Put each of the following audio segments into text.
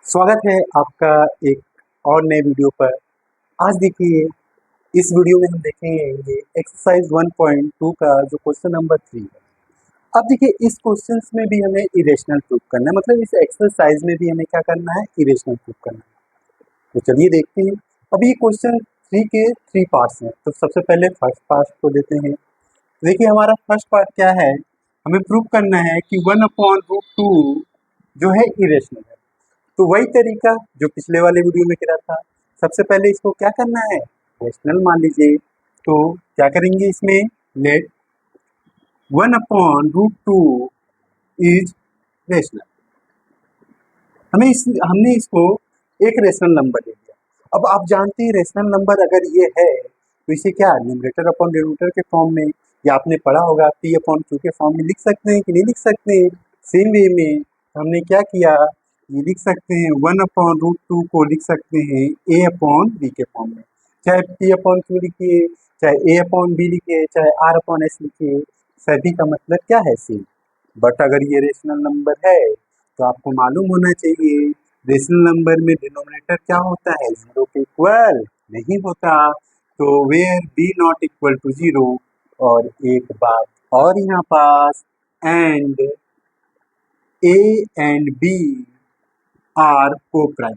स्वागत है आपका एक और नए वीडियो पर। आज देखिए, इस वीडियो में हम देखेंगे एक्सरसाइज 1.2 का जो क्वेश्चन नंबर 3 है। अब देखिए, इस क्वेश्चंस में भी हमें इरेशनल प्रूफ करना है, मतलब इस एक्सरसाइज में भी हमें क्या करना है, इरेशनल प्रूफ करना है। तो चलिए देखते हैं। अभी क्वेश्चन 3 के 3 पार्ट्स हैं, तो सबसे पहले फर्स्ट पार्ट को लेते हैं। देखिए, हमारा फर्स्ट पार्ट क्या है, हमें प्रूफ करना है कि 1/√2 जो है इरेशनल है। तो वही तरीका जो पिछले वाले वीडियो में करा था। सबसे पहले इसको क्या करना है, रेशनल मान लीजिए। तो क्या करेंगे इसमें, लेट 1/√2 इज रेशनल। हमने इसको एक रेशनल नंबर ले लिया। अब आप जानते हैं रेशनल नंबर अगर ये है तो इसे क्या न्यूमरेटर अपॉन डिनोमिनेटर के फॉर्म में, या आपने पढ़ा होगा P/Q के फॉर्म में लिख सकते हैं कि नहीं लिख सकते हैं। सेम वे में हमने क्या किया, ये लिख सकते हैं 1/√2 को लिख सकते हैं A/B के फॉर्म में। चाहे P/Q लिखिए, चाहे A/B लिखिए, चाहे R/S लिखिए, सभी का मतलब क्या है, सेम। बट अगर ये रेशनल नंबर है तो आपको मालूम होना चाहिए रेशनल नंबर में डिनोमिनेटर क्या होता है, 0 के इक्वल नहीं होता। तो where B not equal to 0। और एक बात और यहाँ पास, and A and B are coprime.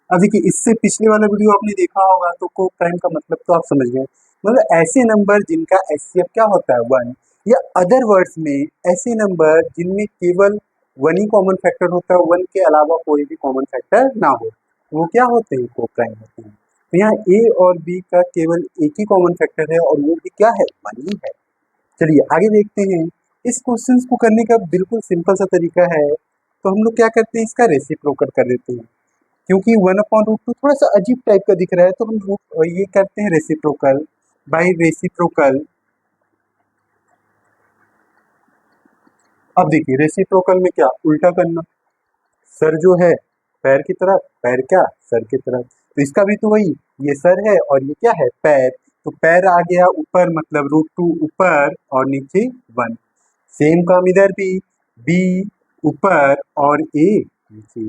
अब देखिए, इससे पिछले वाला वीडियो आपने देखा होगा, तो को प्राइम का मतलब तो आप समझ गए, मतलब ऐसे नंबर जिनका एचसीएफ क्या होता है 1, या अदर वर्ड्स में ऐसे नंबर जिनमें केवल 1 ही कॉमन फैक्टर होता है, 1 के अलावा कोई भी कॉमन फैक्टर ना हो, वो क्या होते हैं, को प्राइम होते हैं। तो यहाँ ए और बी का केवल एक ही कॉमन फैक्टर है और वो भी क्या है, 1 ही है। चलिए आगे देखते हैं। इस क्वेश्चन को करने का बिल्कुल सिंपल सा तरीका है। तो हम लोग क्या करते हैं, इसका रेसिप्रोकल कर देते हैं। क्योंकि 1/√2 थोड़ा सा अजीब टाइप का दिख रहा है, तो हम ये करते हैं रेसिप्रोकल। बाय रेसिप्रोकल, अब देखिए रेसिप्रोकल में क्या, उल्टा करना, सर जो है पैर की तरफ, पैर क्या सर की तरफ। तो इसका भी तो वही, ये सर है और ये क्या है, पैर। तो पैर आ गया ऊपर, मतलब √2 ऊपर और नीचे 1। सेम काम इधर भी, बी ऊपर और ए नीचे।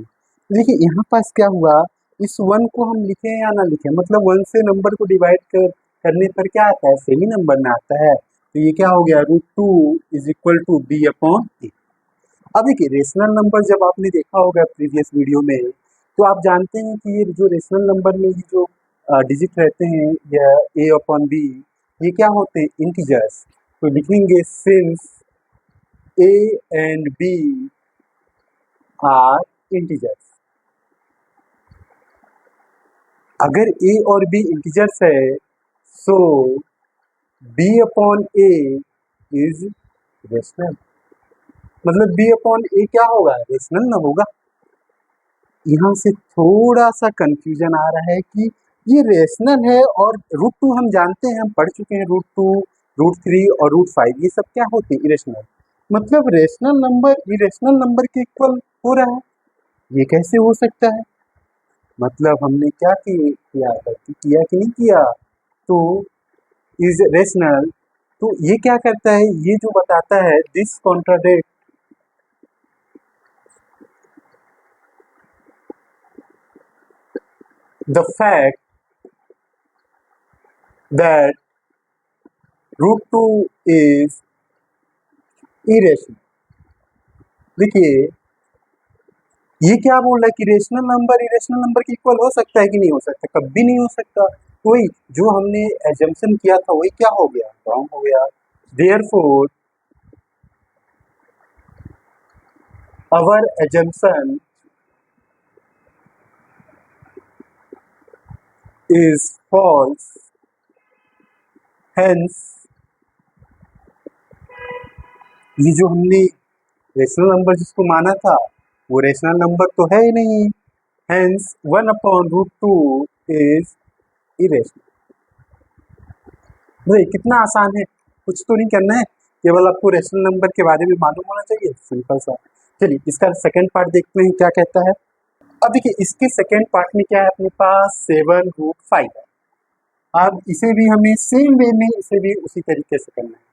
देखिए यहाँ पास क्या हुआ, इस 1 को हम लिखें या ना लिखें, मतलब 1 से नंबर को डिवाइड करने पर क्या आता है, सेमी नंबर में आता है। तो ये क्या हो गया, √2 इज इक्वल टू B/A। अब देखिए, रेशनल नंबर जब आपने देखा होगा प्रीवियस वीडियो में, तो आप जानते हैं कि ये जो रेशनल नंबर में ये जो डिजिट रहते हैं, या A/B, ये क्या होते हैं, इंटीजर्स। तो लिखेंगे since A and B are integers. अगर A और B इंटीजर्स है, सो B/A इज रेशनल। मतलब B/A क्या होगा, रेशनल ना होगा। यहाँ से थोड़ा सा कंफ्यूजन आ रहा है कि ये रेशनल है, और √2 हम जानते हैं, हम पढ़ चुके हैं, √2, √3 और √5 ये सब क्या होते हैं, इरेशनल। मतलब रेशनल नंबर इरेशनल नंबर के इक्वल हो रहा है, ये कैसे हो सकता है। मतलब हमने क्या किया, गलती किया कि नहीं किया। तो इज रेशनल, तो ये क्या करता है, ये जो बताता है, this contradict the fact that √2 is irrational. देखिए, ये क्या बोल रहा है कि रेशनल नंबर इरेशनल नंबर के इक्वल हो सकता है कि नहीं हो सकता, कभी नहीं हो सकता। तो वही जो हमने एजम्पशन किया था वही क्या हो गया, रॉन्ग हो गया। Therefore our assumption is false, hence ये जो हमने रेशनल नंबर जिसको माना था वो रेशनल नंबर तो है ही नहीं, हेंस 1/√2 इज इरेशनल। भाई कितना आसान है, कुछ तो नहीं करना है, केवल आपको रेशनल नंबर के बारे में मालूम होना चाहिए, सिंपल सा। चलिए इसका सेकंड पार्ट देखते हैं क्या कहता है। अब देखिए, इसके सेकंड पार्ट में क्या है, अपने पास 7√5 है। अब इसे भी हमें सेम वे में, इसे भी उसी तरीके से करना है।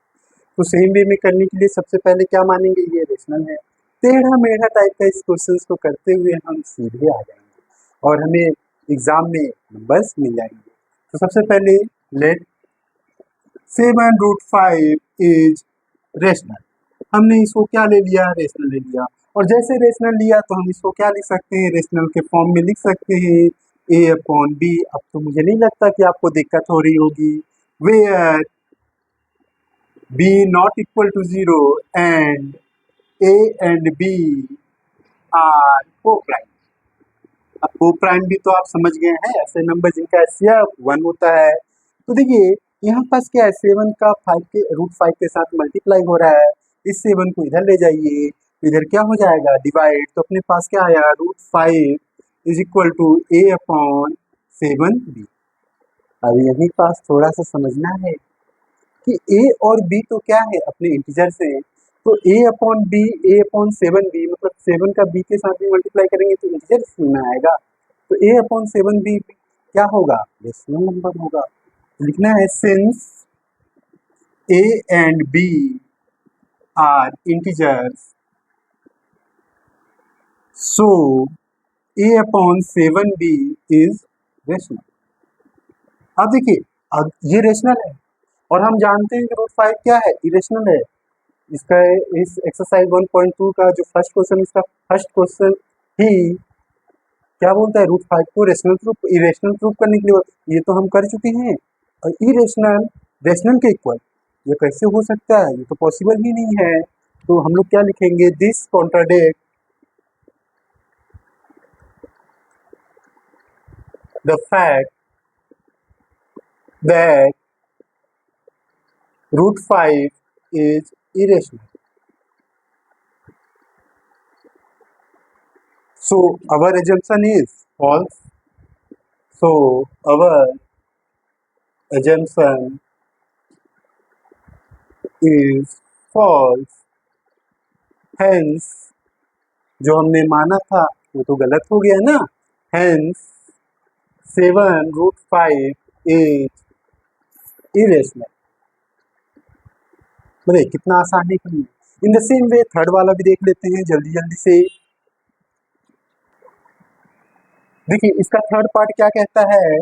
तो सेम वे में करने के लिए सबसे पहले क्या मानेंगे, ये रेशनल है। टेढ़ा मेढ़ा टाइप का इस क्वेश्चन को करते हुए हम सीधे आ जाएंगे और हमें एग्जाम में नंबर्स मिल जाएंगे। तो सबसे पहले लेट 7√5 इज रेशनल। हमने इसको क्या ले लिया, रेशनल ले लिया। और जैसे रेशनल लिया तो हम इसको क्या लिख सकते हैं, रेशनल के फॉर्म में लिख सकते हैं a/b। अब तो मुझे नहीं लगता कि आपको दिक्कत हो रही होगी। Where b not equal to 0 and a and b are coprime. अब को-प्राइम भी तो आप समझ गए हैं, ऐसे नंबर जिनका एचसीएफ 1 होता है। तो देखिए यहाँ पास क्या है, 7 का 5 के √5 के साथ मल्टीप्लाई हो रहा है। इस 7 को इधर ले जाइए, इधर क्या हो जाएगा, डिवाइड। तो अपने पास क्या आया, √5 इज इक्वल टू a/7b। अब यहीं पास थोड़ा सा समझना है कि a और b तो क्या है, अपने इंटीजर से। तो a/b, a/7b मतलब 7 का b के साथ भी मल्टीप्लाई करेंगे तो इंटीजर में आएगा। तो a/7b क्या होगा, रेशनल नंबर होगा। लिखना है since a and b are integers so a/7b is rational. अब देखिए, अब ये रेशनल है और हम जानते हैं कि √5 क्या है, इरेशनल है। इसका इस एक्सरसाइज 1.2 का जो फर्स्ट क्वेश्चन, इसका फर्स्ट क्वेश्चन ही क्या बोलता है, √5 को रेशनल प्रूफ, इरेशनल प्रूफ करने के लिए। ये तो हम कर चुके हैं। और इरेशनल रेशनल के इक्वल ये कैसे हो सकता है, ये तो पॉसिबल ही नहीं है। तो हम लोग क्या लिखेंगे, this contradict the fact that √5 is irrational. So our assumption is false. So our assumption is false. Hence जो हमने माना था वो तो गलत हो गया ना। Hence 7√5 is irrational। बताइए कितना आसान है कि in the same way third वाला भी देख लेते हैं जल्दी जल्दी से। देखिए इसका थर्ड पार्ट क्या कहता है,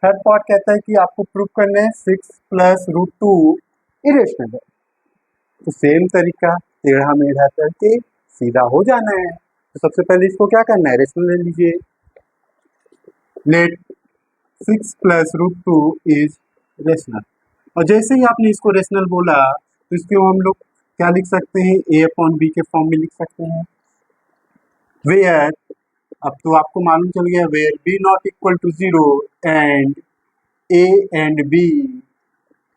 थर्ड पार्ट कहता है कि आपको प्रूव करना है 6 + √2 इरेशनल है। तो सेम तरीका टेढ़ा मेढ़ा करके सीधा हो जाना है। तो सबसे पहले इसको क्या करना है, रेशनल ले लीजिए। Let 6 + √2 is rational. और जैसे ही आपने इसको रेशनल बोला तो इसको हम लोग क्या लिख सकते हैं, a/b के फॉर्म में लिख सकते हैं। वेयर, अब तो आपको मालूम चल गया, where b not equal to 0 and a and b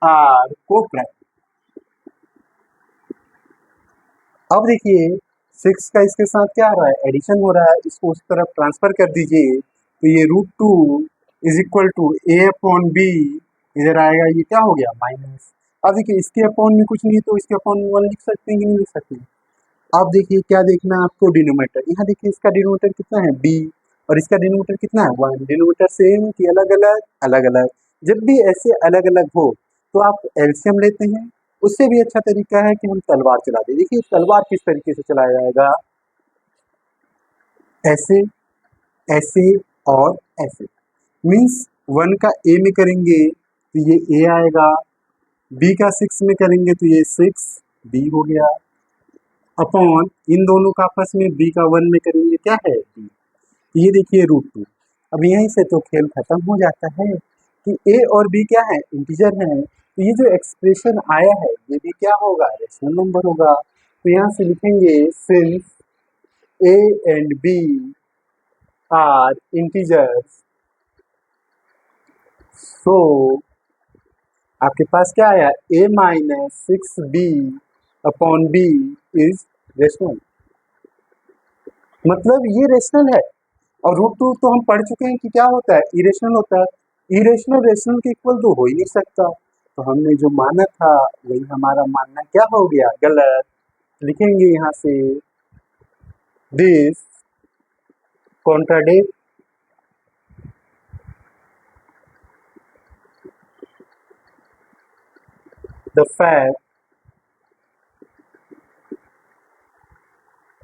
are coprime. अब देखिए 6 का इसके साथ क्या आ रहा है, एडिशन हो रहा है, इसको उस तरफ ट्रांसफर कर दीजिए। तो ये √2 इज इक्वल टू a/b, इधर आएगा, ये क्या हो गया, माइनस। अब देखिए इसके अपॉन में कुछ नहीं है तो इसके अपॉन में 1 लिख सकते हैं कि नहीं लिख सकते। अब देखिए क्या देखना है आपको, डिनोमिनेटर। यहाँ देखिए इसका डिनोमिनेटर कितना है, b, और इसका डिनोमिनेटर कितना है, 1। डिनोमिनेटर सेम कि अलग अलग, अलग अलग। जब भी ऐसे अलग अलग हो तो आप एलसीएम लेते हैं। उससे भी अच्छा तरीका है कि हम तलवार चला दें। देखिए तलवार किस तरीके से चलाया जाएगा, ऐसे, ऐसे और ऐसे। मीन्स 1 का a में करेंगे तो ये a आएगा, b का 6 में करेंगे तो ये 6b हो गया, अपॉन इन दोनों का आपस में b का 1 में करेंगे क्या है, b। ये देखिए √2। अब यहीं से तो खेल खत्म हो जाता है कि a और b क्या है, इंटीजर है। तो ये जो एक्सप्रेशन आया है ये भी क्या होगा, रेशनल नंबर होगा। तो यहाँ से लिखेंगे since a and b are integers so आपके पास क्या आया, a-6b/b इज रेशनल। मतलब ये रेशनल है। और √2 तो हम पढ़ चुके हैं कि क्या होता है, इरेशनल होता है। इरेशनल रेशनल के इक्वल तो हो ही नहीं सकता। तो हमने जो माना था वही हमारा मानना क्या हो गया, गलत। लिखेंगे यहाँ से this contradict the fact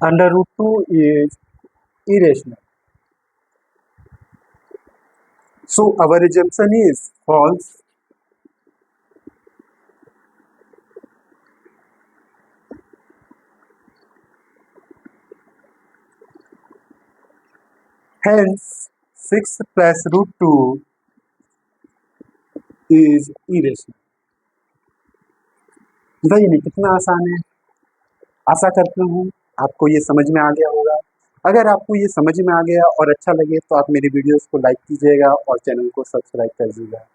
Under root 2 is irrational. So our assumption is false. Hence, 6 plus root 2 is irrational. बताइए नहीं कितना आसान है। आशा करता हूँ आपको ये समझ में आ गया होगा। अगर आपको ये समझ में आ गया और अच्छा लगे तो आप मेरी वीडियोस को लाइक कीजिएगा और चैनल को सब्सक्राइब कर दीजिएगा।